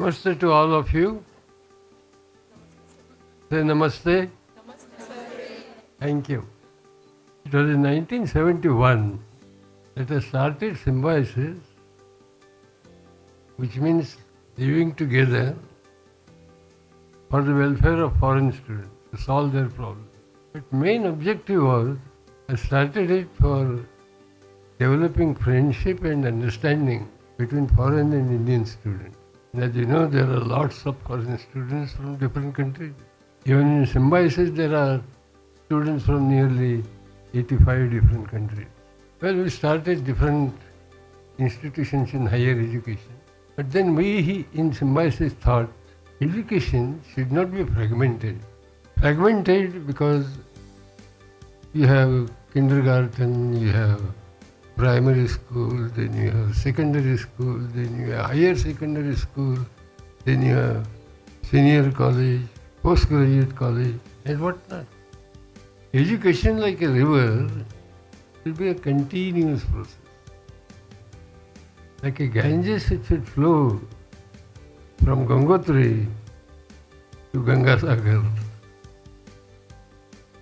Namaste to all of you. Say namaste. Thank you. It was in 1971 that I started Symbiosis, which means living together for the welfare of foreign students, to solve their problems. But main objective was, I started it for developing friendship and understanding between foreign and Indian students. And as you know, there are lots of foreign students from different countries. Even in Symbiosis, there are students from nearly 85 different countries. Well, we started different institutions in higher education. But then we in Symbiosis thought education should not be fragmented. Fragmented because you have kindergarten, you have primary school, then you have secondary school, then you have higher secondary school, then you have senior college, postgraduate college, and whatnot. Education, like a river, will be a continuous process. Like a Ganges, it should flow from Gangotri to Gangasagar.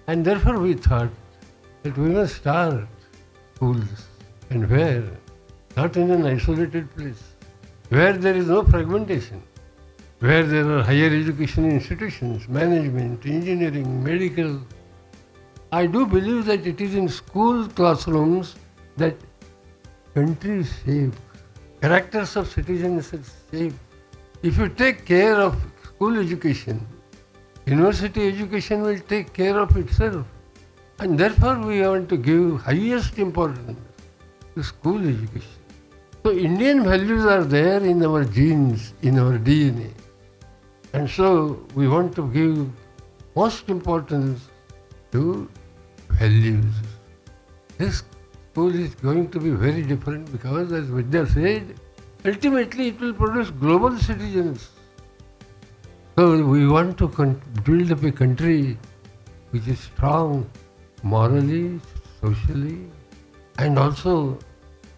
And therefore we thought that we must start schools. And where? Not in an isolated place. Where there is no fragmentation. Where there are higher education institutions, management, engineering, medical. I do believe that it is in school classrooms that country is shaped. Characters of citizens are shaped. If you take care of school education, university education will take care of itself. And therefore we want to give highest importance to school education. So Indian values are there in our genes, in our DNA. And so we want to give most importance to values. This school is going to be very different because, as Vidya said, ultimately it will produce global citizens. So we want to build up a country which is strong morally, socially, and also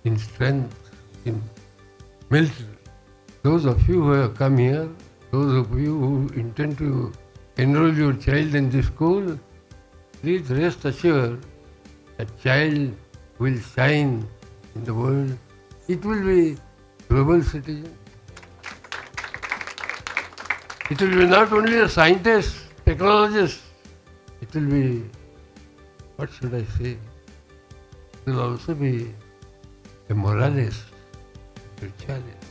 in strength, in military. Those of you who have come here, those of you who intend to enroll your child in this school, please rest assured that child will shine in the world. It will be global citizen. It will be not only a scientist, technologist, it will be, what should I say? It will also be a moralist, spiritualist.